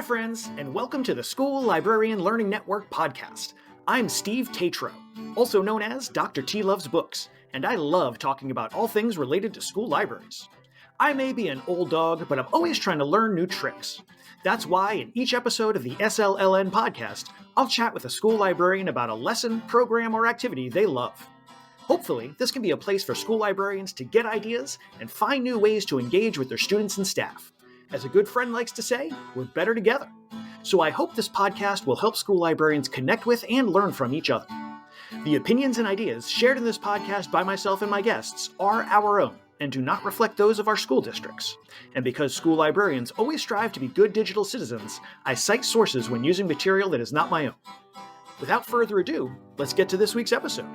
friends, and welcome to the School Librarian Learning Network podcast. I'm Steve Tatro, also known as Dr. T Loves Books, and I love talking about all things related to school libraries. I may be an old dog, but I'm always trying to learn new tricks. That's why in each episode of the SLLN podcast, I'll chat with a school librarian about a lesson, program, or activity they love. Hopefully, this can be a place for school librarians to get ideas and find new ways to engage with their students and staff. As a good friend likes to say, we're better together. So I hope this podcast will help school librarians connect with and learn from each other. The opinions and ideas shared in this podcast by myself and my guests are our own and do not reflect those of our school districts. And because school librarians always strive to be good digital citizens, I cite sources when using material that is not my own. Without further ado, let's get to this week's episode.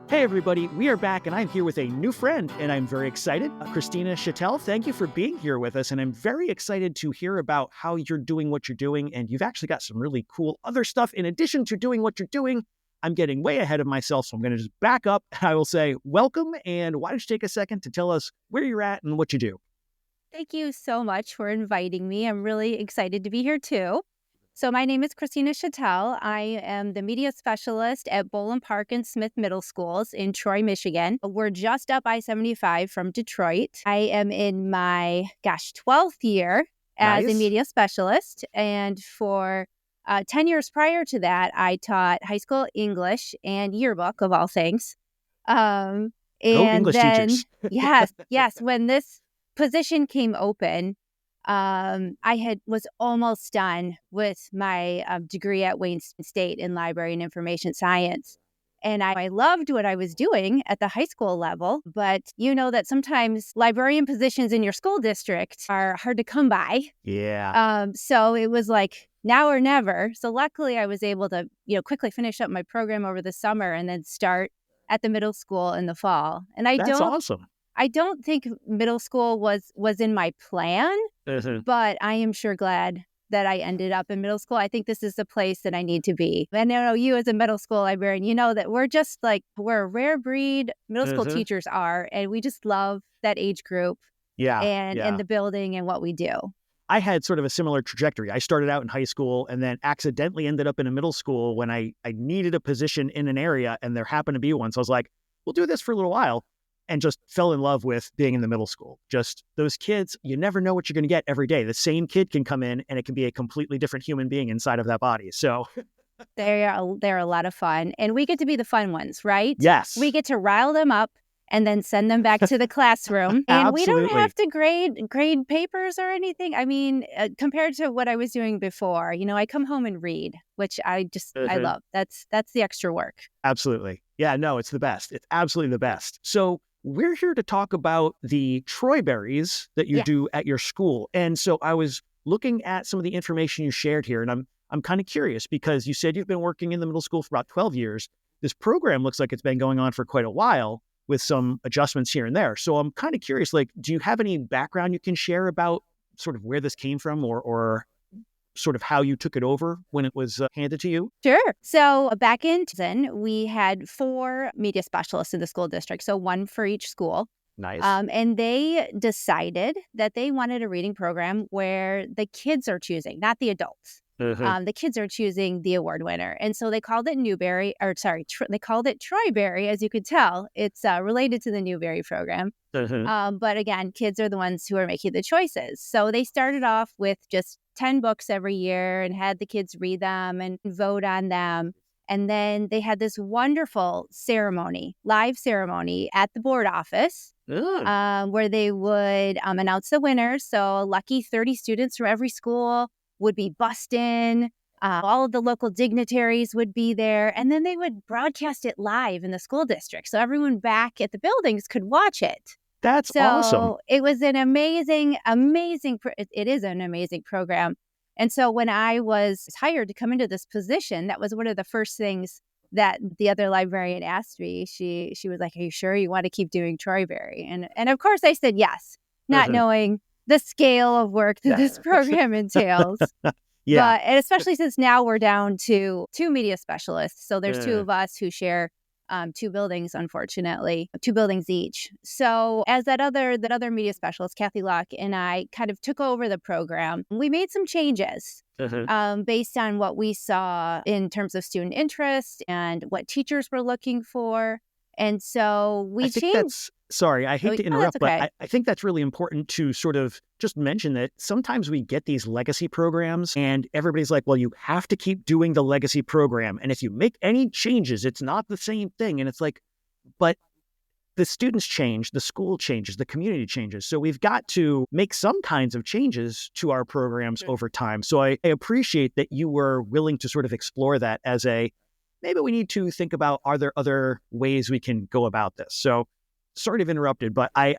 Hey everybody, we are back and I'm here with a new friend and I'm very excited. Christina Chatel, thank you for being here with us, and I'm very excited to hear about how you're doing what you're doing, and you've actually got some really cool other stuff in addition to doing what you're doing. I'm getting way ahead of myself, so I'm going to just back up. I will say welcome, and why don't you take a second to tell us where you're at and what you do. Thank you so much for inviting me. I'm really excited to be here too. So my name is Christina Chatel. I am the media specialist at Boland Park and Smith Middle Schools in Troy, Michigan. We're just up I-75 from Detroit. I am in my, 12th year as a media specialist. And for 10 years prior to that, I taught high school English and yearbook, of all things. Go English teachers. yes. When this position came open, I was almost done with my degree at Wayne State in Library and Information Science. And I loved what I was doing at the high school level. But you know that sometimes librarian positions in your school district are hard to come by. Yeah. So it was like now or never. So luckily I was able to, quickly finish up my program over the summer and then start at the middle school in the fall. And That's awesome. I don't think middle school was in my plan, but I am sure glad that I ended up in middle school. I think this is the place that I need to be. And I know you as a middle school librarian, you know that we're a rare breed, middle school teachers are, and we just love that age group and the building and what we do. I had sort of a similar trajectory. I started out in high school and then accidentally ended up in a middle school when I needed a position in an area and there happened to be one. So I was like, we'll do this for a little while. And just fell in love with being in the middle school. Just those kids, you never know what you're going to get every day. The same kid can come in and it can be a completely different human being inside of that body. So they're a lot of fun. And we get to be the fun ones, right? Yes. We get to rile them up and then send them back to the classroom. And we don't have to grade papers or anything. I mean, compared to what I was doing before, I come home and read, which I love. That's the extra work. Absolutely. Yeah, no, it's the best. It's absolutely the best. So we're here to talk about the Troyberries that you do at your school. And so I was looking at some of the information you shared here, and I'm kind of curious because you said you've been working in the middle school for about 12 years. This program looks like it's been going on for quite a while with some adjustments here and there. So I'm kind of curious, do you have any background you can share about sort of where this came from or sort of how you took it over when it was handed to you? Sure. So back in 2000, we had 4 media specialists in the school district, so one for each school. Nice. And they decided that they wanted a reading program where the kids are choosing, not the adults. The kids are choosing the award winner. And so they called it they called it Troybery, as you could tell. It's related to the Newbery program. But again, kids are the ones who are making the choices. So they started off with just 10 books every year and had the kids read them and vote on them. And then they had this wonderful live ceremony at the board office where they would announce the winners. So lucky 30 students from every school would be bussed in. All of the local dignitaries would be there. And then they would broadcast it live in the school district. So everyone back at the buildings could watch it. That's awesome. It was an amazing, it is an amazing program. And so when I was hired to come into this position, that was one of the first things that the other librarian asked me. She was like, "Are you sure you want to keep doing Troybery?" And of course I said yes, not knowing the scale of work that this program entails. And especially since now we're down to 2 media specialists. So there's 2 of us who share 2 buildings, unfortunately, 2 buildings each. So as that other media specialist, Kathy Locke, and I kind of took over the program, we made some changes based on what we saw in terms of student interest and what teachers were looking for. And so we changed. Sorry, I hate to interrupt, that's okay. but I think that's really important to sort of just mention that sometimes we get these legacy programs and everybody's like, well, you have to keep doing the legacy program. And if you make any changes, it's not the same thing. And it's like, but the students change, the school changes, the community changes. So we've got to make some kinds of changes to our programs over time. So I appreciate that you were willing to sort of explore that as maybe we need to think about, are there other ways we can go about this? So sorry to have interrupted, but I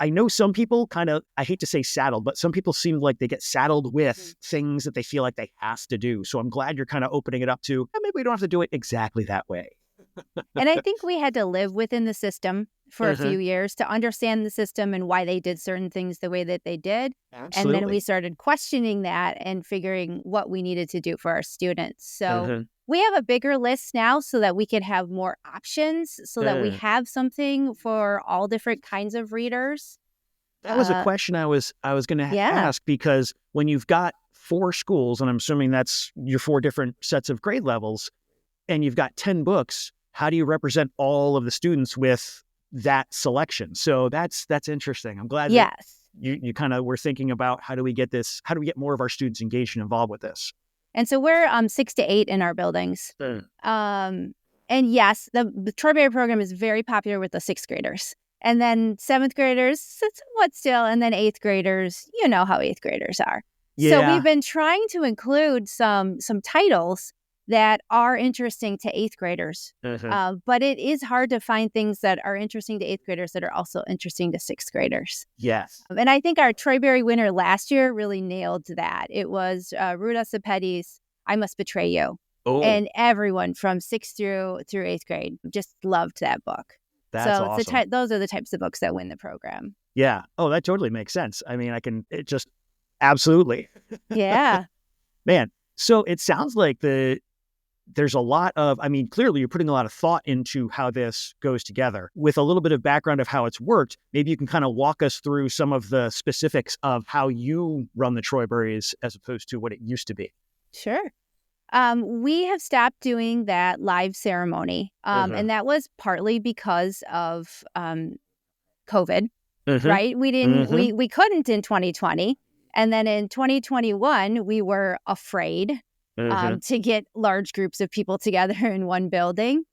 know some people kind of, I hate to say saddled, but some people seem like they get saddled with things that they feel like they have to do. So I'm glad you're kind of opening it up to, maybe we don't have to do it exactly that way. And I think we had to live within the system for a few years to understand the system and why they did certain things the way that they did. Absolutely. And then we started questioning that and figuring what we needed to do for our students. So we have a bigger list now so that we can have more options, so that we have something for all different kinds of readers. That was a question I was going to ask, because when you've got 4 schools, and I'm assuming that's your 4 different sets of grade levels, and you've got 10 books, how do you represent all of the students with that selection? So that's interesting. I'm glad that you kind of were thinking about how do we get more of our students engaged and involved with this? And so we're 6 to 8 in our buildings. And yes, the Troybery program is very popular with the 6th graders. And then 7th graders, somewhat still, and then 8th graders, you know how 8th graders are. Yeah. So we've been trying to include some titles that are interesting to 8th graders. But it is hard to find things that are interesting to 8th graders that are also interesting to 6th graders. Yes. And I think our Troybery winner last year really nailed that. It was Ruda Sepetty's I Must Betray You. Oh. And everyone from 6th through 8th grade just loved that book. That's awesome. Those are the types of books that win the program. Yeah. Oh, that totally makes sense. I mean, absolutely. Yeah. Man, so it sounds like there's a lot of, clearly you're putting a lot of thought into how this goes together. With a little bit of background of how it's worked, maybe you can kind of walk us through some of the specifics of how you run the Troyberys as opposed to what it used to be. Sure. We have stopped doing that live ceremony, and that was partly because of COVID, right? We didn't, we couldn't in 2020. And then in 2021, we were afraid to get large groups of people together in one building.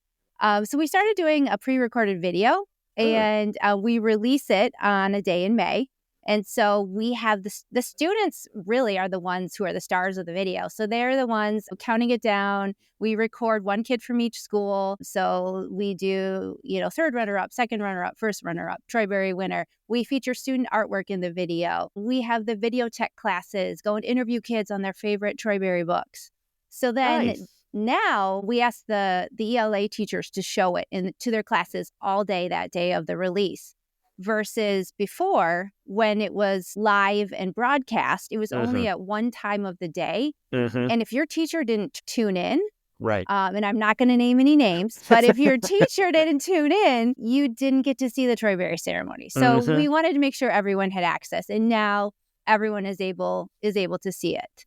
So we started doing a pre-recorded video, and we release it on a day in May. And so we have the students really are the ones who are the stars of the video. So they're the ones counting it down. We record 1 kid from each school. So we do, 3rd runner-up, 2nd runner-up, 1st runner-up, Troybery winner. We feature student artwork in the video. We have the video tech classes go and interview kids on their favorite Troybery books. So then now we ask the ELA teachers to show it to their classes all day that day of the release. Versus before, when it was live and broadcast, it was only at one time of the day. And if your teacher didn't tune in, right? And I'm not going to name any names, but if your teacher didn't tune in, you didn't get to see the Troybery ceremony. So we wanted to make sure everyone had access, and now everyone is able to see it.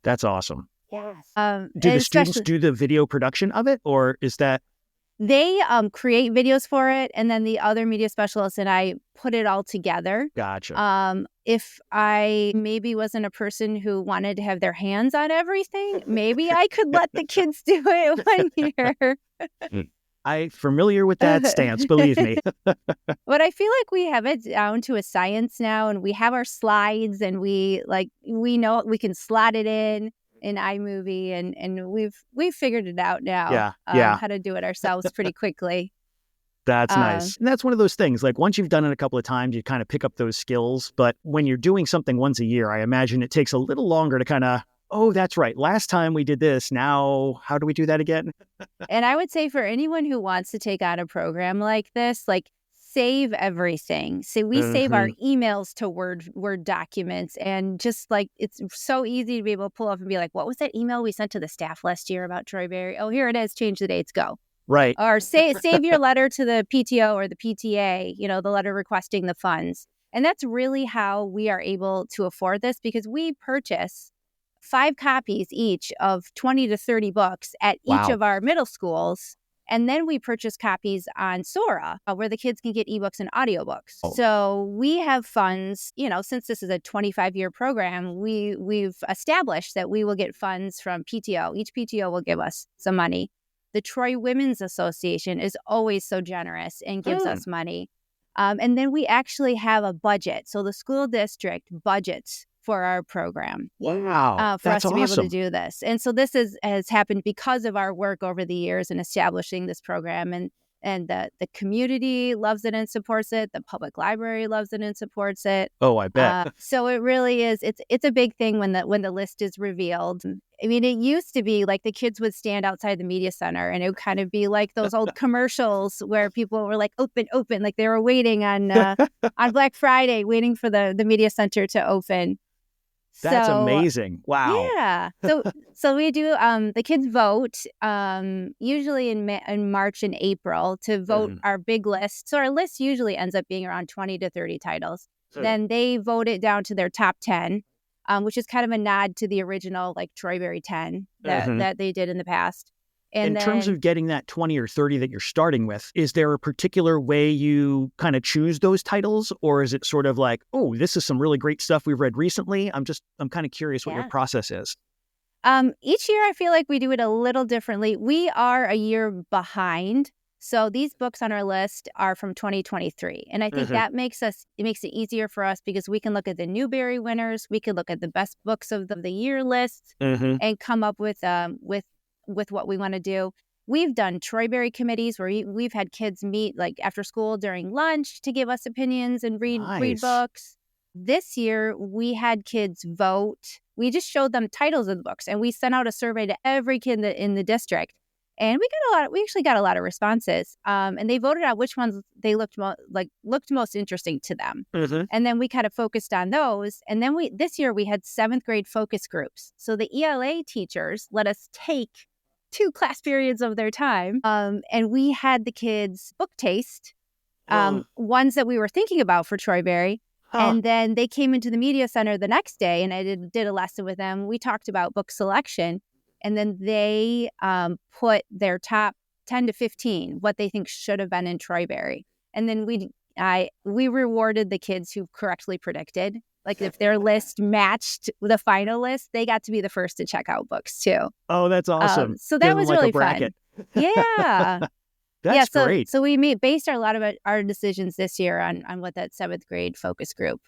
That's awesome. Yes. Do the students do the video production of it, or is that? They create videos for it, and then the other media specialists and I put it all together. Gotcha. If I maybe wasn't a person who wanted to have their hands on everything, maybe I could let the kids do it 1 year. I'm familiar with that stance, believe me. But I feel like we have it down to a science now, and we have our slides, and we know we can slot it in iMovie, and we've figured it out now. How to do it ourselves pretty quickly. That's nice. And that's one of those things, like once you've done it a couple of times, you kind of pick up those skills. But when you're doing something once a year, I imagine it takes a little longer to kind of, oh, that's right, last time we did this, now how do we do that again? And I would say for anyone who wants to take on a program like this, save everything. So we save our emails to Word documents, and just it's so easy to be able to pull up and be like, what was that email we sent to the staff last year about Troybery? Oh, here it is. Change the dates. Go. Right. Or save your letter to the PTO or the PTA, the letter requesting the funds. And that's really how we are able to afford this, because we purchase 5 copies each of 20 to 30 books at each of our middle schools. And then we purchase copies on Sora, where the kids can get ebooks and audiobooks. Oh. So we have funds, since this is a 25-year program, we've established that we will get funds from PTO. Each PTO will give us some money. The Troy Women's Association is always so generous and gives us money. And then we actually have a budget. So the school district budgets for our program. Wow. For us to be able to do this. And so this has happened because of our work over the years in establishing this program. And the community loves it and supports it. The public library loves it and supports it. Oh, I bet. So it really is. It's a big thing when the list is revealed. I mean, it used to be like the kids would stand outside the media center, and it would kind of be like those old commercials where people were like, open, like they were waiting on Black Friday, waiting for the media center to open. That's amazing. Wow. Yeah. So we do, the kids vote usually in March and April to vote our big list. So our list usually ends up being around 20 to 30 titles. Then they vote it down to their top 10, which is kind of a nod to the original like Troybery 10 that they did in the past. And in terms of getting that 20 or 30 that you're starting with, is there a particular way you kind of choose those titles? Or is it sort of like, oh, this is some really great stuff we've read recently? I'm kind of curious what your process is. Each year, I feel like we do it a little differently. We are a year behind. So these books on our list are from 2023. And I think that makes it easier for us because we can look at the Newbery winners. We can look at the best books of the year lists and come up with what we want to do. We've done Troybery committees where we've had kids meet like after school during lunch to give us opinions and read books. This year, we had kids vote. We just showed them titles of the books, and we sent out a survey to every kid in the district. And we actually got a lot of responses. And they voted on which ones they looked most interesting to them. And then we kind of focused on those. And then this year we had 7th grade focus groups. So the ELA teachers let us take 2 class periods of their time. And we had the kids book taste ones that we were thinking about for Troybery. And then they came into the media center the next day, and I did a lesson with them. We talked about book selection, and then they put their top 10 to 15, what they think should have been in Troybery. And then we rewarded the kids who correctly predicted. Like if their list matched the final list, they got to be the first to check out books too. Oh, that's awesome. So that was really fun. Yeah. That's great. So we based a lot of our decisions this year on what that 7th grade focus group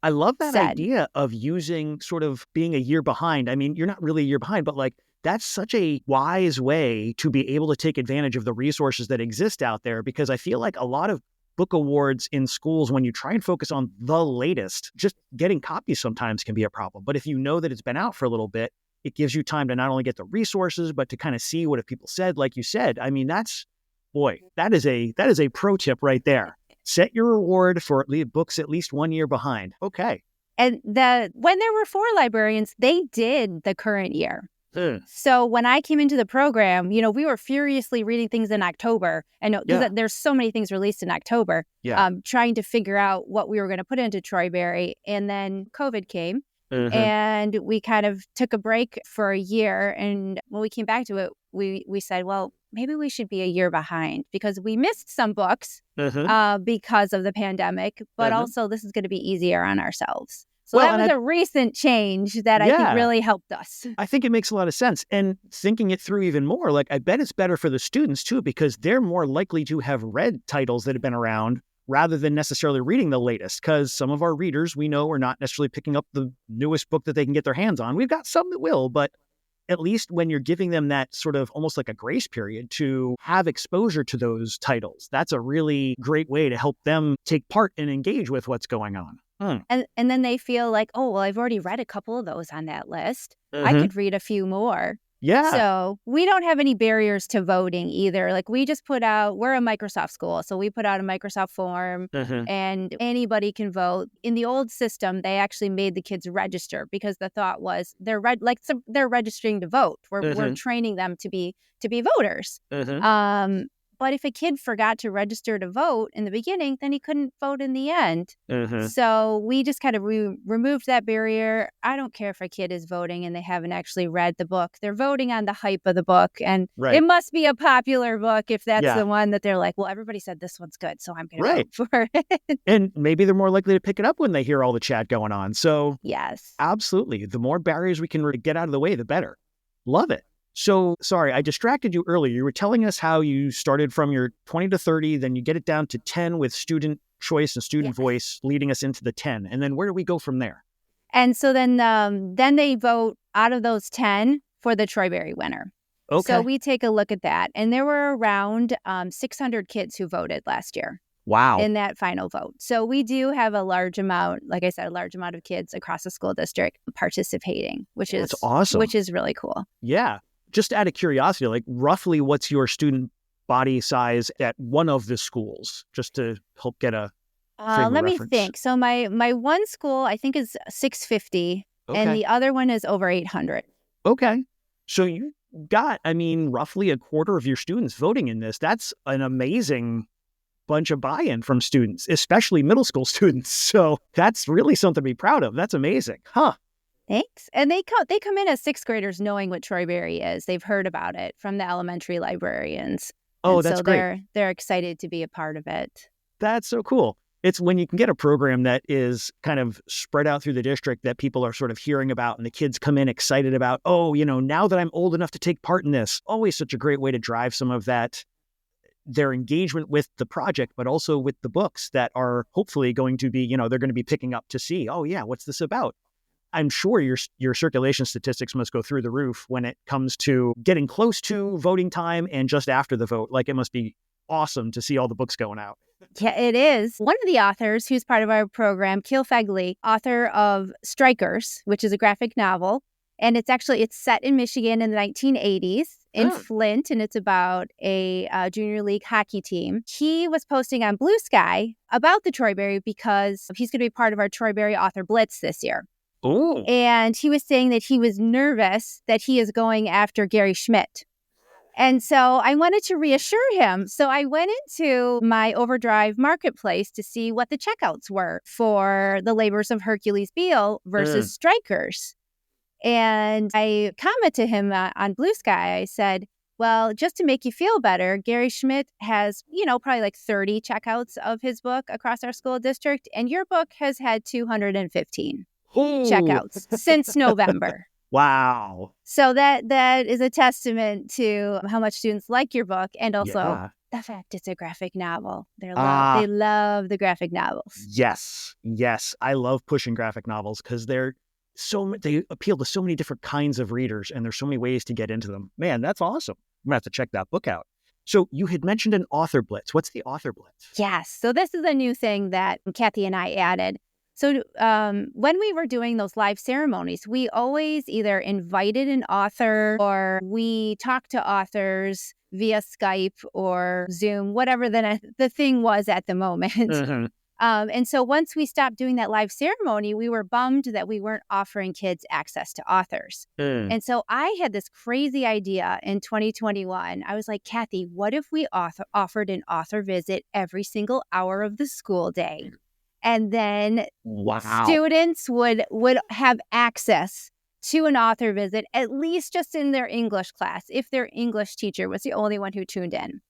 I love that said. idea of using sort of being a year behind. I mean, you're not really a year behind, but like that's such a wise way to be able to take advantage of the resources that exist out there, because I feel like a lot of book awards in schools, when you try and focus on the latest, just getting copies sometimes can be a problem. But if you know that it's been out for a little bit, it gives you time to not only get the resources, but to kind of see what have people said, like you said. I mean, that is a pro tip right there. Set your reward for books at least 1 year behind. Okay. And when there were 4 librarians, they did the current year. So when I came into the program, we were furiously reading things in October. And there's so many things released in October, trying to figure out what we were going to put into Troybery. And then COVID came. And we kind of took a break for a year. And when we came back to it, we said, well, maybe we should be a year behind because we missed some books because of the pandemic. But also this is going to be easier on ourselves. So that was a recent change that I think really helped us. I think it makes a lot of sense. And thinking it through even more, like I bet it's better for the students too, because they're more likely to have read titles that have been around rather than necessarily reading the latest, because some of our readers we know are not necessarily picking up the newest book that they can get their hands on. We've got some that will, but at least when you're giving them that sort of almost like a grace period to have exposure to those titles, that's a really great way to help them take part and engage with what's going on. And then they feel like, oh, well, I've already read a couple of those on that list. I could read a few more. Yeah. So we don't have any barriers to voting either. Like we just we're a Microsoft school. So we put out a Microsoft form and anybody can vote. In the old system, they actually made the kids register because the thought was they're registering to vote. We're training them to be voters. But if a kid forgot to register to vote in the beginning, then he couldn't vote in the end. So we just kind of removed that barrier. I don't care if a kid is voting and they haven't actually read the book. They're voting on the hype of the book. And it must be a popular book if that's the one that they're like, well, everybody said this one's good, so I'm going to vote for it. And maybe they're more likely to pick it up when they hear all the chat going on. So yes, absolutely. The more barriers we can get out of the way, the better. Love it. So, sorry, I distracted you earlier. You were telling us how you started from your 20 to 30, then you get it down to 10 with student choice and student voice, leading us into the 10. And then where do we go from there? And so then they vote out of those 10 for the Troybery winner. Okay. So we take a look at that. And there were around 600 kids who voted last year. Wow. In that final vote. So we do have a large amount, like I said, a large amount of kids across the school district participating, which is awesome. Which is really cool. Yeah. Just out of curiosity, like roughly what's your student body size at one of the schools, just to help get a let me think. So my one school, I think, is 650, and the other one is over 800. Okay. So you got, roughly a quarter of your students voting in this. That's an amazing bunch of buy-in from students, especially middle school students. So that's really something to be proud of. That's amazing. Huh. Thanks. And they come in as sixth graders knowing what Troybery is. They've heard about it from the elementary librarians. Oh, that's great. They're excited to be a part of it. That's so cool. It's when you can get a program that is kind of spread out through the district that people are sort of hearing about and the kids come in excited about, now that I'm old enough to take part in this. Always such a great way to drive some of that, their engagement with the project, but also with the books that are hopefully going to be, they're going to be picking up to see, oh yeah, what's this about? I'm sure your circulation statistics must go through the roof when it comes to getting close to voting time and just after the vote. Like, it must be awesome to see all the books going out. Yeah, it is. One of the authors who's part of our program, Keel Fegley, author of Strikers, which is a graphic novel, and it's set in Michigan in the 1980s in Flint, and it's about a junior league hockey team. He was posting on Bluesky about the Troybery because he's going to be part of our Troybery Author Blitz this year. Ooh. And he was saying that he was nervous that he is going after Gary Schmidt. And so I wanted to reassure him. So I went into my Overdrive marketplace to see what the checkouts were for The Labors of Hercules Beale versus Strikers. And I commented to him on Bluesky. I said, well, just to make you feel better, Gary Schmidt has, probably like 30 checkouts of his book across our school district. And your book has had 215. Checkouts since November. Wow. So that is a testament to how much students like your book, and also the fact it's a graphic novel. They love the graphic novels. Yes. I love pushing graphic novels because they appeal to so many different kinds of readers, and there's so many ways to get into them. Man, that's awesome. I'm gonna have to check that book out. So you had mentioned an author blitz. What's the author blitz? Yes. So this is a new thing that Kathy and I added. So when we were doing those live ceremonies, we always either invited an author or we talked to authors via Skype or Zoom, whatever the thing was at the moment. And so once we stopped doing that live ceremony, we were bummed that we weren't offering kids access to authors. And so I had this crazy idea in 2021. I was like, Kathy, what if we offered an author visit every single hour of the school day? And then students would have access to an author visit, at least just in their English class, if their English teacher was the only one who tuned in.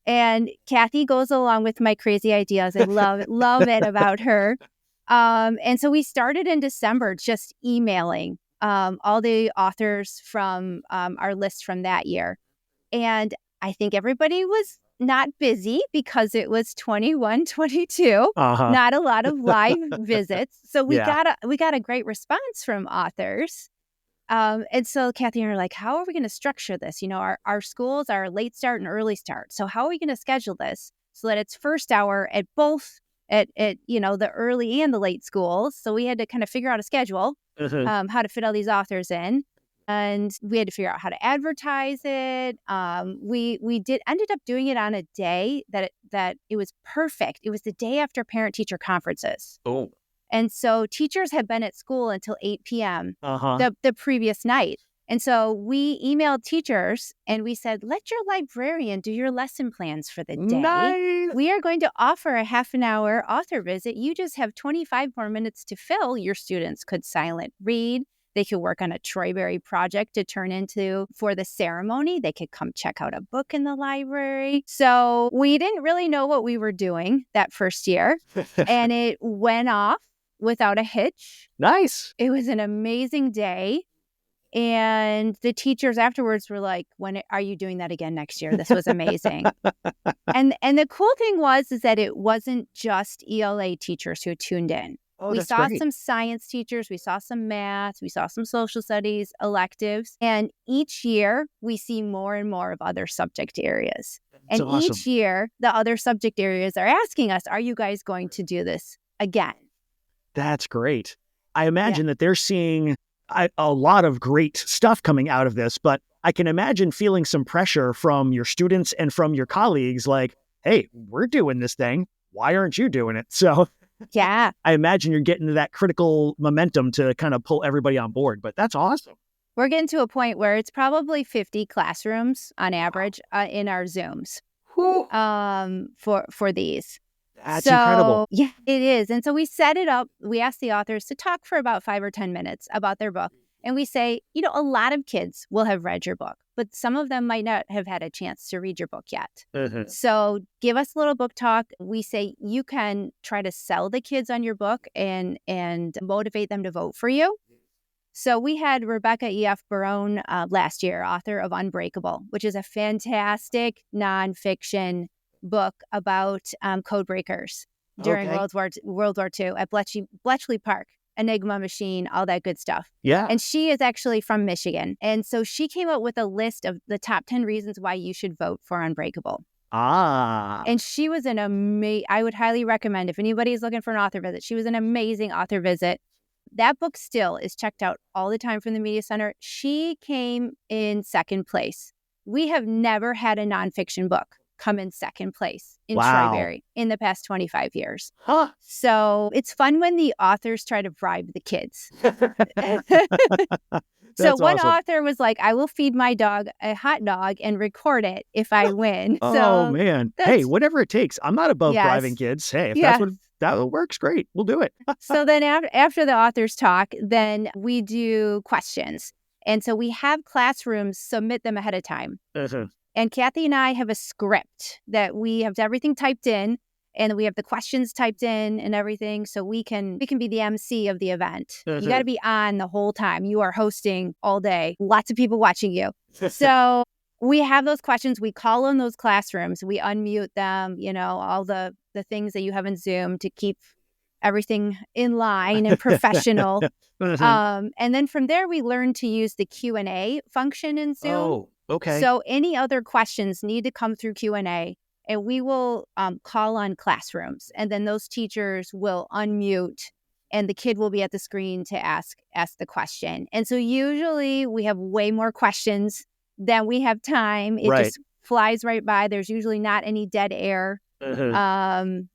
And Kathy goes along with my crazy ideas. I love it about her. And so we started in December just emailing all the authors from our list from that year. And I think everybody was not busy because it was 21, 22, not a lot of live visits. So we got a great response from authors. And so Kathy and I are like, how are we going to structure this? Our schools are late start and early start. So how are we going to schedule this so that it's first hour at both at the early and the late schools? So we had to kind of figure out a schedule, how to fit all these authors in. and we had to figure out how to advertise it. We ended up doing it on a day that it was perfect. It was the day after parent-teacher conferences. Oh. And so teachers had been at school until 8 p.m. Uh-huh. the previous night. And so we emailed teachers and we said, let your librarian do your lesson plans for the day. Nice. We are going to offer a half an hour author visit. You just have 25 more minutes to fill. Your students could silent read. They could work on a Troybery project to turn into for the ceremony. They could come check out a book in the library. So we didn't really know what we were doing that first year. And it went off without a hitch. Nice. It was an amazing day. And the teachers afterwards were like, "When are you doing that again next year? This was amazing." and the cool thing is that it wasn't just ELA teachers who tuned in. Oh, we that's saw great. some science teachers, we saw some math, we saw some social studies electives. And each year we see more and more of other subject areas. That's And awesome. each year the other subject areas are asking us, are you guys going to do this again? That's great. I imagine that they're seeing a lot of great stuff coming out of this, but I can imagine feeling some pressure from your students and from your colleagues like, hey, we're doing this thing. Why aren't you doing it? So Yeah. I imagine you're getting to that critical momentum to kind of pull everybody on board, but that's awesome. We're getting to a point where it's probably 50 classrooms on average in our Zooms for these. That's incredible. Yeah, it is. And so we set it up. We asked the authors to talk for about 5 or 10 minutes about their book. And we say, a lot of kids will have read your book, but some of them might not have had a chance to read your book yet. Mm-hmm. So give us a little book talk. We say you can try to sell the kids on your book and motivate them to vote for you. So we had Rebecca E.F. Barone last year, author of Unbreakable, which is a fantastic nonfiction book about code breakers during World War II at Bletchley Park, Enigma machine, all that good stuff. Yeah. And she is actually from Michigan. And so she came up with a list of the top 10 reasons why you should vote for Unbreakable. And she was I would highly recommend if anybody is looking for an author visit, she was an amazing author visit. That book still is checked out all the time from the Media Center. She came in second place. We have never had a nonfiction book come in second place in Troybery in the past 25 years. Huh. So it's fun when the authors try to bribe the kids. So one author was like, I will feed my dog a hot dog and record it if I win. Oh, man. Hey, whatever it takes. I'm not above bribing kids. Hey, if that works, great. We'll do it. So then after the authors talk, then we do questions. And so we have classrooms submit them ahead of time. Mm-hmm. And Kathy and I have a script that we have everything typed in, and we have the questions typed in and everything. So we can be the MC of the event. Mm-hmm. You got to be on the whole time. You are hosting all day. Lots of people watching you. So we have those questions. We call on those classrooms. We unmute them, all the things that you have in Zoom to keep everything in line and professional. Mm-hmm. And then from there, we learn to use the Q&A function in Zoom. Oh, okay. So any other questions need to come through Q&A, and we will call on classrooms. And then those teachers will unmute, and the kid will be at the screen to ask the question. And so usually we have way more questions than we have time. It just flies right by. There's usually not any dead air. Mm-hmm.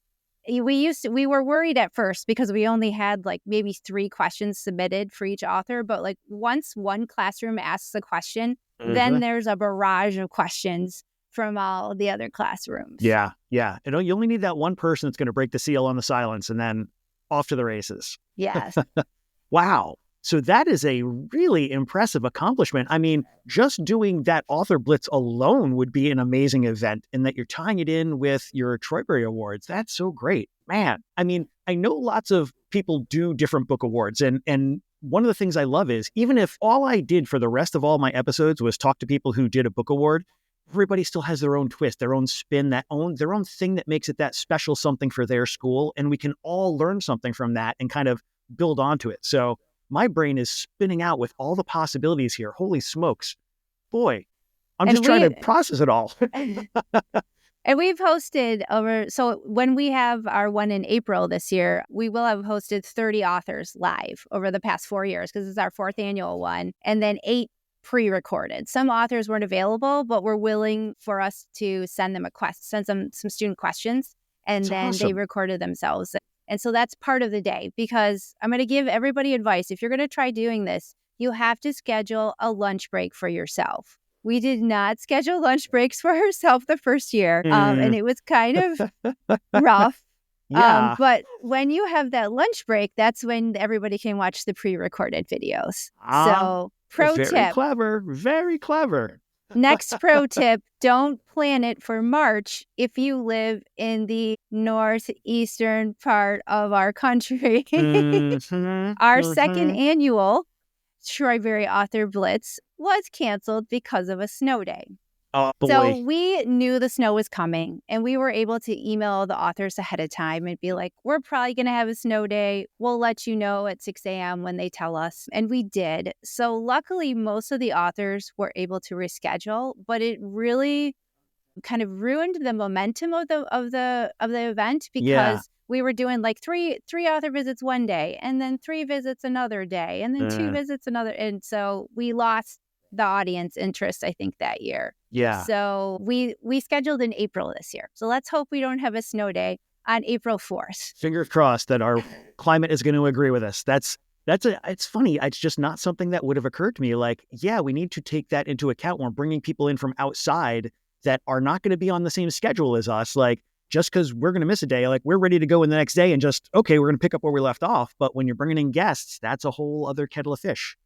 We were worried at first because we only had like maybe 3 questions submitted for each author. But like once one classroom asks a question, then there's a barrage of questions from all the other classrooms. Yeah. Yeah. You only need that one person that's going to break the seal on the silence, and then off to the races. Yes. Wow. So that is a really impressive accomplishment. I mean, just doing that Author Blitz alone would be an amazing event, and that you're tying it in with your Troybery Awards. That's so great. Man, I mean, I know lots of people do different book awards, and one of the things I love is even if all I did for the rest of all my episodes was talk to people who did a book award, everybody still has their own twist, their own spin, their own thing that makes it that special something for their school. And we can all learn something from that and kind of build onto it. So my brain is spinning out with all the possibilities here. Holy smokes. Boy, I'm just trying to process it all. And we've hosted so when we have our one in April this year, we will have hosted 30 authors live over the past 4 years because it's our 4th annual one. And then 8 pre-recorded. Some authors weren't available, but were willing for us to send them send them some student questions, and then they recorded themselves. And so that's part of the day, because I'm going to give everybody advice. If you're going to try doing this, you have to schedule a lunch break for yourself. We did not schedule lunch breaks for ourselves the first year, and it was kind of rough. Yeah. But when you have that lunch break, that's when everybody can watch the pre-recorded videos. So pro tip. Very clever. Very clever. Next pro tip, don't plan it for March if you live in the northeastern part of our country. Our second annual Troybery Author Blitz was canceled because of a snow day. Oh, boy. So we knew the snow was coming, and we were able to email the authors ahead of time and be like, we're probably going to have a snow day. We'll let you know at 6 a.m. when they tell us. And we did. So luckily, most of the authors were able to reschedule, but it really kind of ruined the momentum of the event, because we were doing like three author visits one day, and then 3 visits another day, and then 2 visits another. And so we lost the audience interest, I think, that year. Yeah. So we scheduled in April this year. So let's hope we don't have a snow day on April 4th. Fingers crossed that our climate is going to agree with us. It's funny. It's just not something that would have occurred to me. Like, yeah, we need to take that into account when we're bringing people in from outside that are not going to be on the same schedule as us. Like, just because we're going to miss a day, like we're ready to go in the next day and just, okay, we're going to pick up where we left off. But when you're bringing in guests, that's a whole other kettle of fish.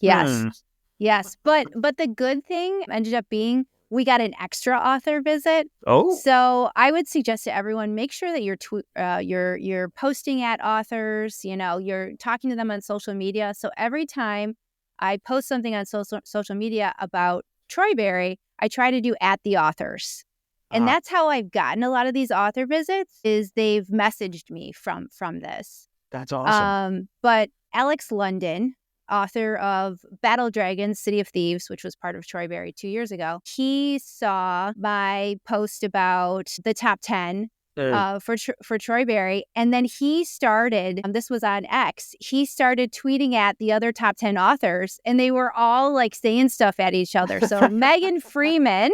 Yes. Yes. But the good thing ended up being we got an extra author visit. Oh. So I would suggest to everyone, make sure that you're posting at authors, you're talking to them on social media. So every time I post something on social media about Troybery, I try to do at the authors. And that's how I've gotten a lot of these author visits, is they've messaged me from this. That's awesome. But Alex London, author of Battle Dragons, City of Thieves, which was part of Troybery 2 years ago, he saw my post about the top 10 for Troybery. And then he started, this was on X, he started tweeting at the other top 10 authors, and they were all like saying stuff at each other. So Megan Freeman,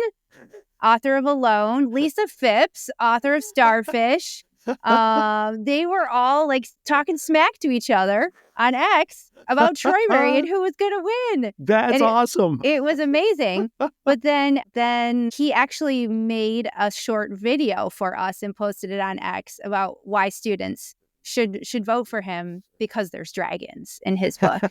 author of Alone, Lisa Phipps, author of Starfish, they were all like talking smack to each other on X about Troybery and who was going to win. That's awesome. It was amazing. But then he actually made a short video for us and posted it on X about why students should vote for him because there's dragons in his book.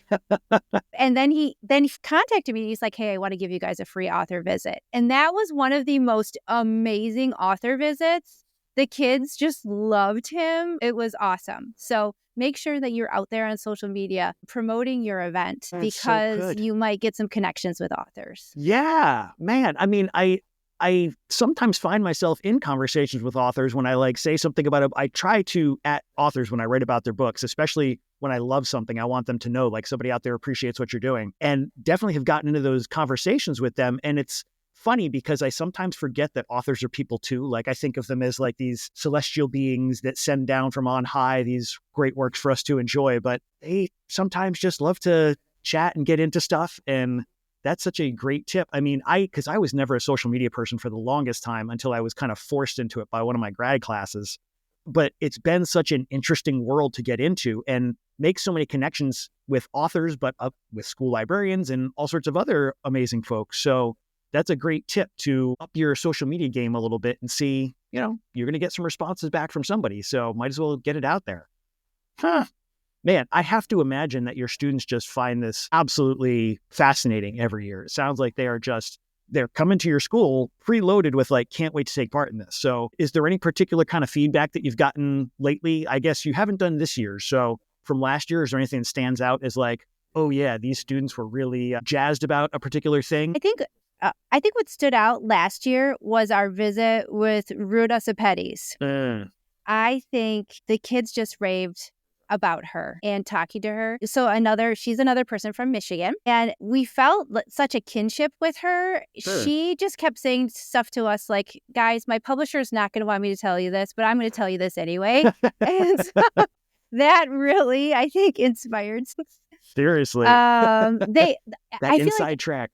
And then he contacted me. He's like, hey, I want to give you guys a free author visit. And that was one of the most amazing author visits. The kids just loved him. It was awesome. So make sure that you're out there on social media promoting your event, because you might get some connections with authors. Yeah, man. I mean, I sometimes find myself in conversations with authors when I like say something about it. I try to at authors when I write about their books, especially when I love something. I want them to know like somebody out there appreciates what you're doing, and definitely have gotten into those conversations with them. And it's funny because I sometimes forget that authors are people too. Like I think of them as like these celestial beings that send down from on high these great works for us to enjoy, but they sometimes just love to chat and get into stuff. And that's such a great tip. I mean, because I was never a social media person for the longest time until I was kind of forced into it by one of my grad classes. But it's been such an interesting world to get into and make so many connections with authors, but with school librarians and all sorts of other amazing folks. So that's a great tip to up your social media game a little bit and see, you're going to get some responses back from somebody. So might as well get it out there. Man, I have to imagine that your students just find this absolutely fascinating every year. It sounds like they're coming to your school preloaded with like, can't wait to take part in this. So is there any particular kind of feedback that you've gotten lately? I guess you haven't done this year. So from last year, is there anything that stands out as like, oh yeah, these students were really jazzed about a particular thing? I think what stood out last year was our visit with Ruta Cepetis. I think the kids just raved about her and talking to her. So she's another person from Michigan, and we felt such a kinship with her. Sure. She just kept saying stuff to us like, guys, my publisher is not going to want me to tell you this, but I'm going to tell you this anyway. And so that really, I think, inspired Seriously. They, That I feel inside like track.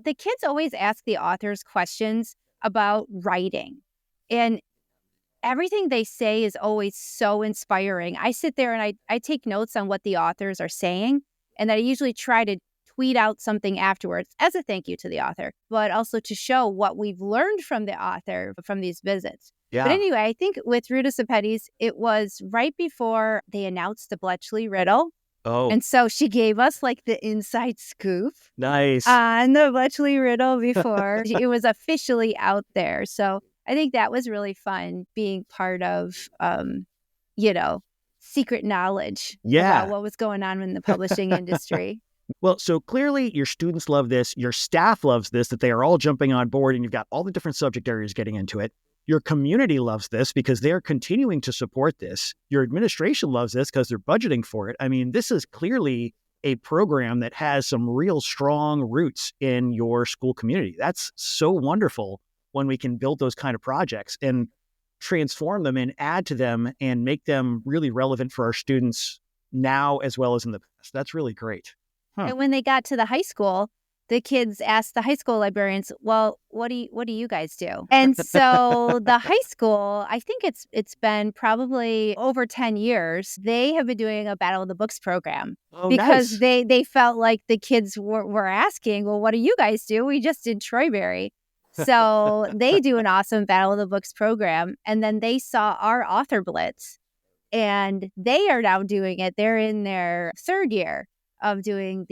the kids always ask the authors questions about writing, and everything they say is always so inspiring. I sit there and I take notes on what the authors are saying, and I usually try to tweet out something afterwards as a thank you to the author, but also to show what we've learned from the author from these visits. Yeah. But anyway, I think with Rita Sepetys, it was right before they announced the Bletchley Riddle. Oh, And so she gave us like the inside scoop nice. on the Bletchley Riddle before it was officially out there. So I think that was really fun being part of, secret knowledge about what was going on in the publishing industry. Well, so clearly your students love this. Your staff loves this, that they are all jumping on board and you've got all the different subject areas getting into it. Your community loves this because they are continuing to support this. Your administration loves this because they're budgeting for it. I mean, this is clearly a program that has some real strong roots in your school community. That's so wonderful when we can build those kind of projects and transform them and add to them and make them really relevant for our students now as well as in the past. That's really great. And when they got to the high school, the kids asked the high school librarians, well, what do you guys do? And so the high school, I think it's been probably over 10 years, they have been doing a Battle of the Books program. Because nice. They felt like the kids were asking, well, what do you guys do? We just did Troybery. So they do an awesome Battle of the Books program. And then they saw our Author Blitz and they are now doing it. They're in their third year of doing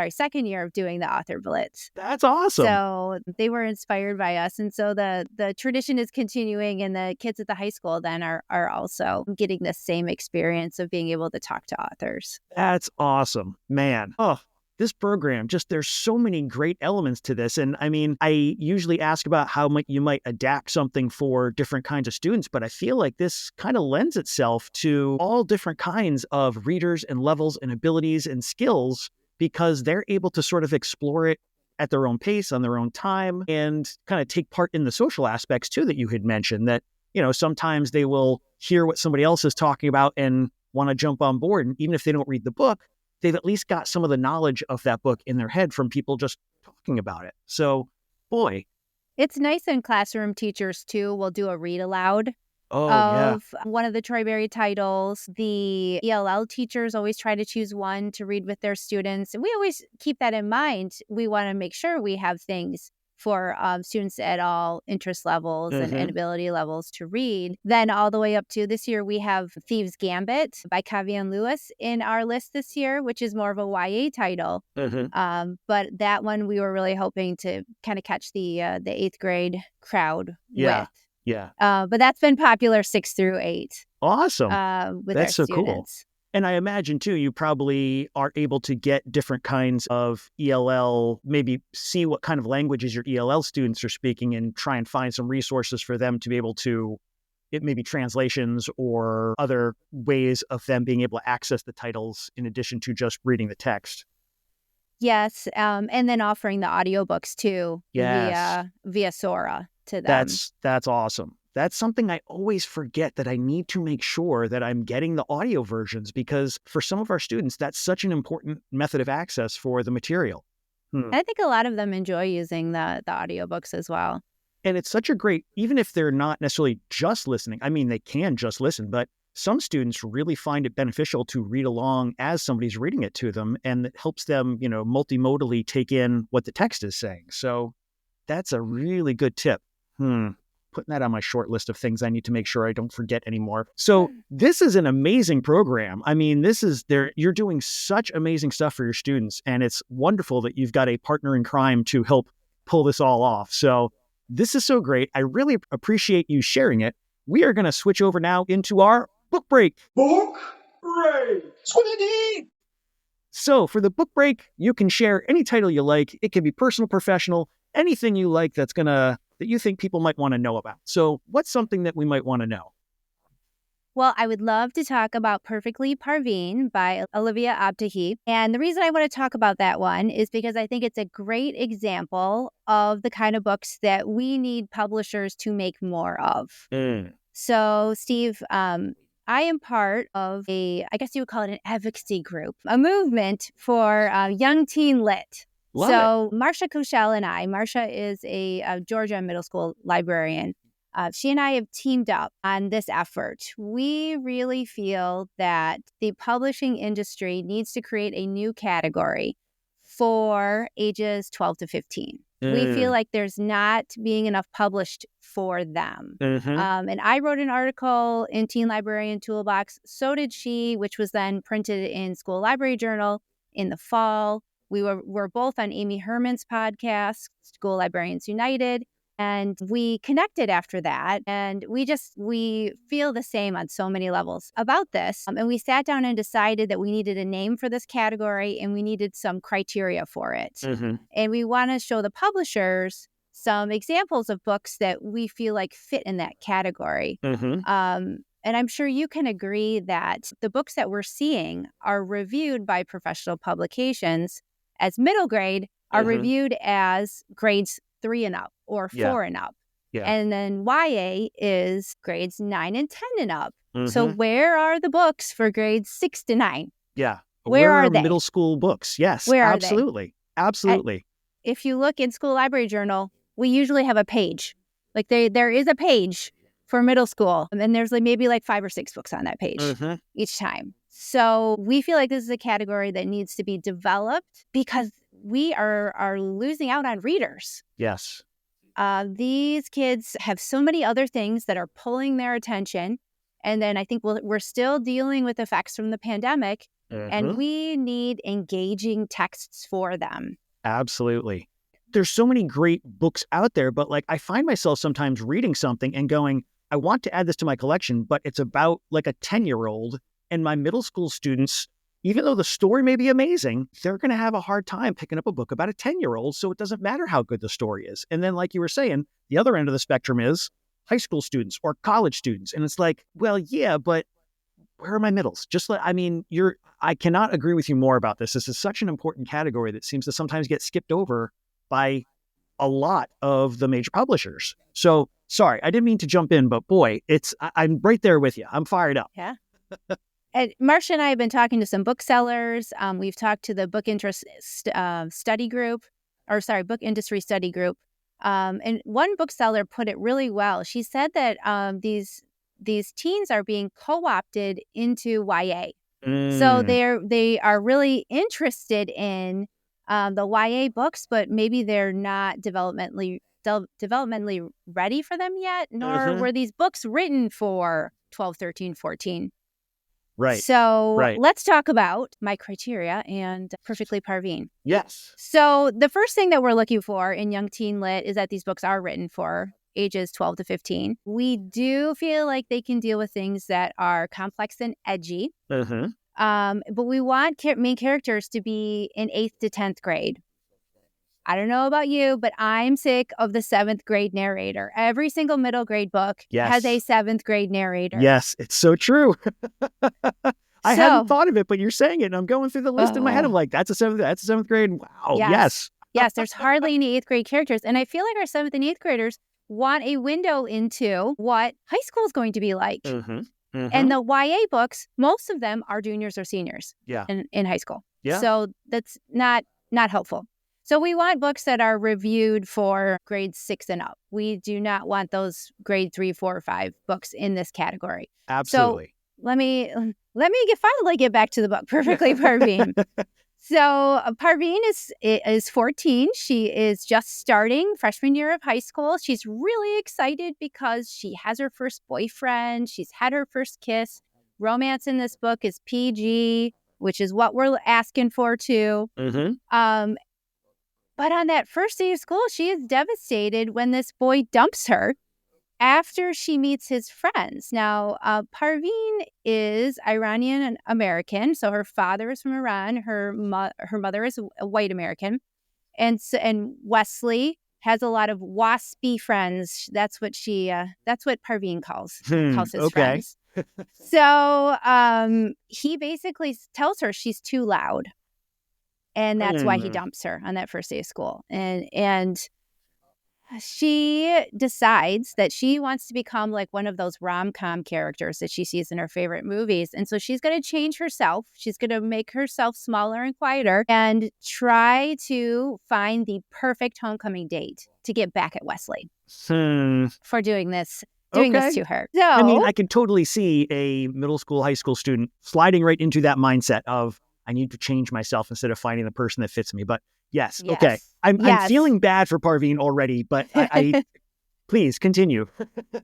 second year of doing the Author Blitz. That's awesome. So they were inspired by us. And so the tradition is continuing, and the kids at the high school then are also getting the same experience of being able to talk to authors. That's awesome, man. Oh, this program, there's so many great elements to this. And I mean, I usually ask about how you might adapt something for different kinds of students, but I feel like this kind of lends itself to all different kinds of readers and levels and abilities and skills, because they're able to sort of explore it at their own pace, on their own time, and kind of take part in the social aspects too that you had mentioned, that, sometimes they will hear what somebody else is talking about and want to jump on board. And even if they don't read the book, they've at least got some of the knowledge of that book in their head from people just talking about it. So, boy. It's nice when classroom teachers, too, will do a read aloud one of the Troybery titles. The ELL teachers always try to choose one to read with their students. And we always keep that in mind. We want to make sure we have things for students at all interest levels and ability levels to read. Then all the way up to this year, we have Thieves' Gambit by Cavian Lewis in our list this year, which is more of a YA title. But that one we were really hoping to kind of catch the 8th grade crowd with. Yeah. But that's been popular 6 through 8. Awesome. With that's our so cool. students. And I imagine, too, you probably are able to get different kinds of ELL, maybe see what kind of languages your ELL students are speaking and try and find some resources for them to be able to, it may be translations or other ways of them being able to access the titles in addition to just reading the text. Yes. And then offering the audiobooks, too, via Sora to them. That's awesome. That's something I always forget, that I need to make sure that I'm getting the audio versions, because for some of our students, that's such an important method of access for the material. I think a lot of them enjoy using the audiobooks as well. And it's such a great, even if they're not necessarily just listening, I mean, they can just listen, but some students really find it beneficial to read along as somebody's reading it to them, and it helps them, multimodally take in what the text is saying. So that's a really good tip. Putting that on my short list of things I need to make sure I don't forget anymore. So this is an amazing program. I mean, you're doing such amazing stuff for your students, and it's wonderful that you've got a partner in crime to help pull this all off. So this is so great. I really appreciate you sharing it. We are going to switch over now into our book break. Book break. Squiddy. So for the book break, you can share any title you like. It can be personal, professional, anything you like that you think people might want to know about. So what's something that we might want to know? Well, I would love to talk about Perfectly Parveen by Olivia Abtahi. And the reason I want to talk about that one is because I think it's a great example of the kind of books that we need publishers to make more of. So, Steve, I am part of I guess you would call it an advocacy group, a movement for young teen lit. Love it. Marcia Kushel and Marcia is a Georgia middle school librarian. She and I have teamed up on this effort. We really feel that the publishing industry needs to create a new category for ages 12 to 15. We feel like there's not being enough published for them. And I wrote an article in Teen Librarian Toolbox. So did she, which was then printed in School Library Journal in the fall. We're both on Amy Hermon's podcast, School Librarians United. And we connected after that. And we feel the same on so many levels about this. And we sat down and decided that we needed a name for this category and we needed some criteria for it. And we want to show the publishers some examples of books that we feel like fit in that category. And I'm sure you can agree that the books that we're seeing are reviewed by professional publications as middle grade, are reviewed as grades 3 and up or 4 and up. And then YA is grades 9 and 10 and up. So where are the books for grades 6 to 9? Yeah. Where are they? Middle school books. Yes. Where are absolutely. they? Absolutely. If you look in School Library Journal, we usually have a page. Like there is a page for middle school. And then there's maybe 5 or 6 books on that page each time. So we feel like this is a category that needs to be developed because we are losing out on readers. Yes. These kids have so many other things that are pulling their attention. And then I think we're still dealing with effects from the pandemic. And we need engaging texts for them. Absolutely. There's so many great books out there, but I find myself sometimes reading something and going, I want to add this to my collection, but it's about a 10-year-old, and my middle school students, even though the story may be amazing, they're going to have a hard time picking up a book about a 10-year-old. So it doesn't matter how good the story is. And then, like you were saying, the other end of the spectrum is high school students or college students. And it's well, yeah, but where are my middles? I cannot agree with you more about this. This is such an important category that seems to sometimes get skipped over by a lot of the major publishers. So sorry, I didn't mean to jump in, but boy, I'm right there with you. I'm fired up. Yeah. And Marcia and I have been talking to some booksellers. We've talked to the book industry study group. And one bookseller put it really well. She said that these teens are being co-opted into YA. So they are really interested in the YA books, but maybe they're not developmentally ready for them yet, nor were these books written for 12, 13, 14. Right. So let's talk about my criteria and Perfectly Parveen. Yes. So the first thing that we're looking for in Young Teen Lit is that these books are written for ages 12 to 15. We do feel like they can deal with things that are complex and edgy. But we want main characters to be in 8th to 10th grade. I don't know about you, but I'm sick of the 7th grade narrator. Every single middle grade book has a 7th grade narrator. Yes, it's so true. I hadn't thought of it, but you're saying it, and I'm going through the list in my head. I'm like, that's a 7th grade. Wow, yes. Yes, there's hardly any 8th grade characters. And I feel like our 7th and 8th graders want a window into what high school is going to be like. And the YA books, most of them are juniors or seniors in high school. So that's not helpful. So we want books that are reviewed for grades 6 and up. We do not want those grade 3, 4, or 5 books in this category. Absolutely. So let me finally get back to the book, Perfectly Parveen. So Parveen is 14. She is just starting freshman year of high school. She's really excited because she has her first boyfriend. She's had her first kiss. Romance in this book is PG, which is what we're asking for too. But on that first day of school, she is devastated when this boy dumps her after she meets his friends. Now, Parveen is Iranian American, so her father is from Iran. Her mother is a white American, and Wesley has a lot of waspy friends. That's what Parveen calls his friends. So he basically tells her she's too loud. And that's why he dumps her on that first day of school. And she decides that she wants to become like one of those rom-com characters that she sees in her favorite movies. And so she's going to change herself. She's going to make herself smaller and quieter and try to find the perfect homecoming date to get back at Wesley for doing this to her. So, I mean, I can totally see a middle school, high school student sliding right into that mindset of, I need to change myself instead of finding the person that fits me. But yes. Okay. I'm feeling bad for Parveen already, but I please continue.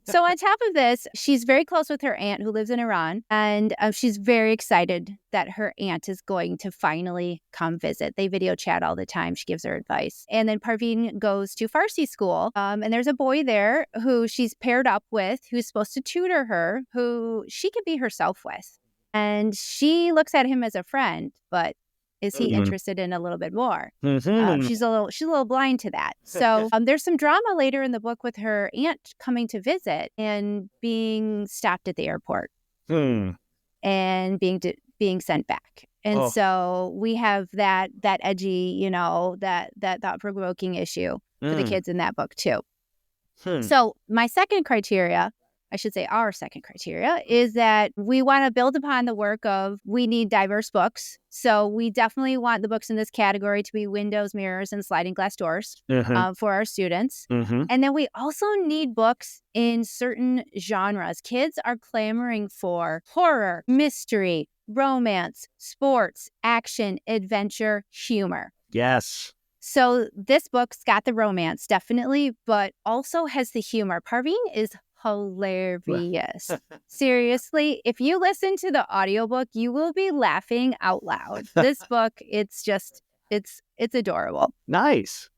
So on top of this, she's very close with her aunt who lives in Iran, and she's very excited that her aunt is going to finally come visit. They video chat all the time. She gives her advice. And then Parveen goes to Farsi school, and there's a boy there who she's paired up with who's supposed to tutor her, who she can be herself with. And she looks at him as a friend, but is he interested in a little bit more? She's a little blind to that. So there's some drama later in the book with her aunt coming to visit and being stopped at the airport and being sent back. And so we have that edgy, that thought-provoking issue for the kids in that book too. So my second criteria, I should say our second criteria, is that we want to build upon the work of we need diverse books. So we definitely want the books in this category to be windows, mirrors, and sliding glass doors for our students. And then we also need books in certain genres. Kids are clamoring for horror, mystery, romance, sports, action, adventure, humor. Yes. So this book's got the romance, definitely, but also has the humor. Parveen is hilarious. Seriously, if you listen to the audiobook, you will be laughing out loud. This book, it's adorable. Nice.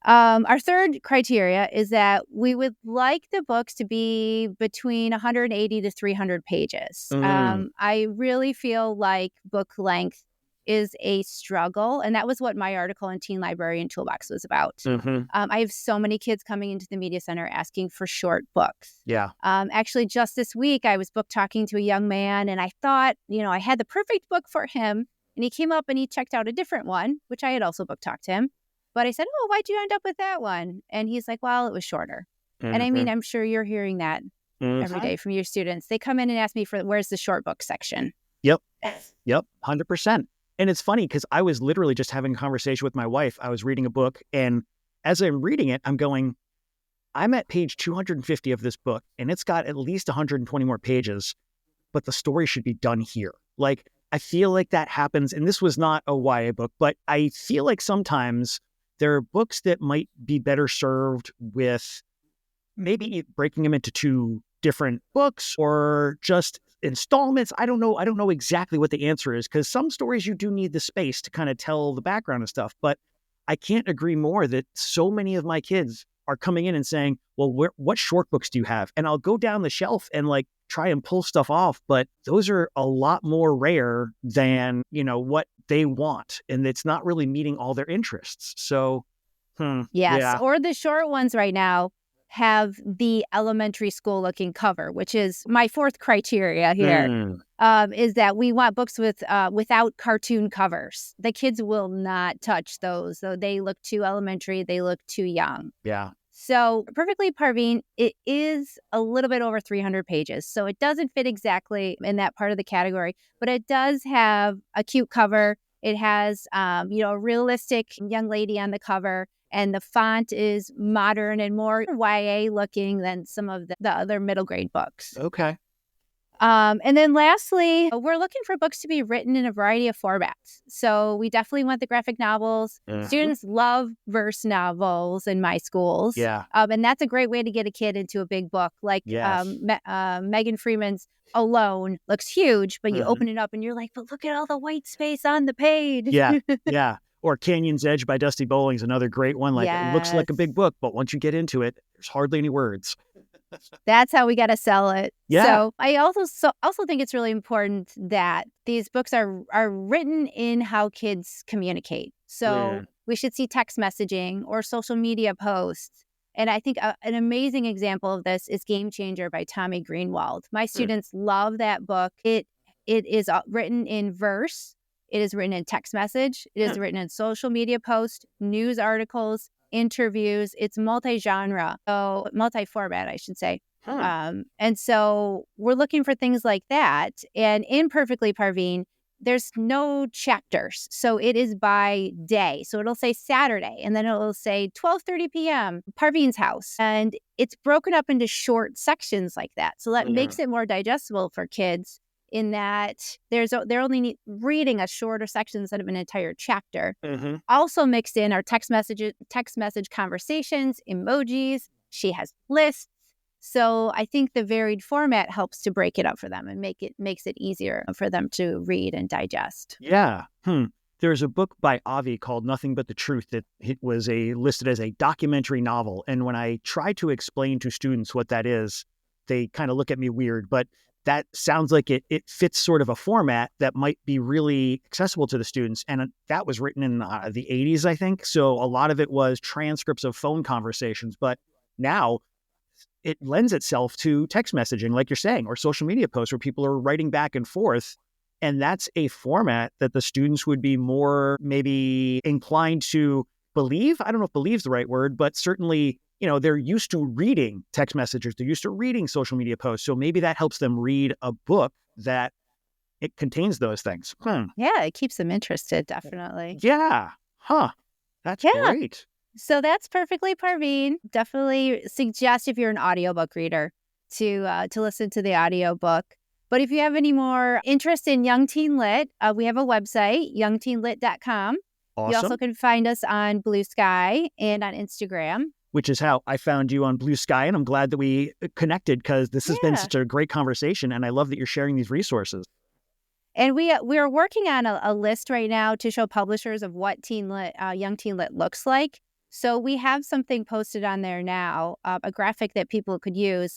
Our third criteria is that we would like the books to be between 180 to 300 pages. I really feel like book length is a struggle. And that was what my article in Teen Librarian Toolbox was about. I have so many kids coming into the media center asking for short books. Yeah. Actually, just this week, I was book talking to a young man, and I thought, I had the perfect book for him. And he came up and he checked out a different one, which I had also book talked to him. But I said, why'd you end up with that one? And he's like, well, it was shorter. And I mean, I'm sure you're hearing that every day from your students. They come in and ask me for where's the short book section. Yep. 100%. And it's funny because I was literally just having a conversation with my wife. I was reading a book, and as I'm reading it, I'm going, I'm at page 250 of this book, and it's got at least 120 more pages, but the story should be done here. Like, I feel like that happens, and this was not a YA book, but I feel like sometimes there are books that might be better served with maybe breaking them into two different books or just installments. I don't know exactly what the answer is, because some stories you do need the space to kind of tell the background and stuff. But I can't agree more that so many of my kids are coming in and saying, well, what short books do you have? And I'll go down the shelf and like try and pull stuff off. But those are a lot more rare than, what they want. And it's not really meeting all their interests. So, Yes. yeah. Or the short ones right now have the elementary school looking cover, which is my fourth criteria here, is that we want books without cartoon covers. The kids will not touch those. So they look too elementary. They look too young. Yeah. So Perfectly Parveen, it is a little bit over 300 pages. So it doesn't fit exactly in that part of the category, but it does have a cute cover. It has, a realistic young lady on the cover. And the font is modern and more YA looking than some of the other middle grade books. Okay. And then lastly, we're looking for books to be written in a variety of formats. So we definitely want the graphic novels. Students love verse novels in my schools. Yeah. And that's a great way to get a kid into a big book. Like Megan Freeman's Alone looks huge, but you open it up and you're like, but look at all the white space on the page. Yeah. Yeah. Or Canyon's Edge by Dusty Bowling's another great one. Like, It looks like a big book, but once you get into it, there's hardly any words. That's how we got to sell it. Yeah. So I also think it's really important that these books are written in how kids communicate. So we should see text messaging or social media posts. And I think an amazing example of this is Game Changer by Tommy Greenwald. My students love that book. It is written in verse. It is written in text message. It is written in social media posts, news articles, interviews. It's multi-genre, so multi-format, I should say. Huh. And so we're looking for things like that. And in Perfectly Parveen, there's no chapters. So it is by day. So it'll say Saturday, and then it'll say 12:30 p.m., Parveen's house. And it's broken up into short sections like that. So that makes it more digestible for kids in that they're only reading a shorter section instead of an entire chapter. Also mixed in are text message conversations, emojis. She has lists. So I think the varied format helps to break it up for them and makes it easier for them to read and digest. Yeah. There's a book by Avi called Nothing But the Truth that it was listed as a documentary novel. And when I try to explain to students what that is, they kind of look at me weird. But that sounds like it fits sort of a format that might be really accessible to the students. And that was written in the 80s, I think. So a lot of it was transcripts of phone conversations. But now it lends itself to text messaging, like you're saying, or social media posts where people are writing back and forth. And that's a format that the students would be more maybe inclined to believe. I don't know if believe is the right word, but certainly, they're used to reading text messages. They're used to reading social media posts. So maybe that helps them read a book that it contains those things. Yeah, it keeps them interested, definitely. Yeah. That's great. So that's Perfectly Parveen. Definitely suggest, if you're an audiobook reader, to listen to the audiobook. But if you have any more interest in Young Teen Lit, we have a website, youngteenlit.com. Awesome. You also can find us on Bluesky and on Instagram. Which is how I found you on Bluesky. And I'm glad that we connected because this has been such a great conversation. And I love that you're sharing these resources. And we are working on a list right now to show publishers of what Young Teen Lit looks like. So we have something posted on there now, a graphic that people could use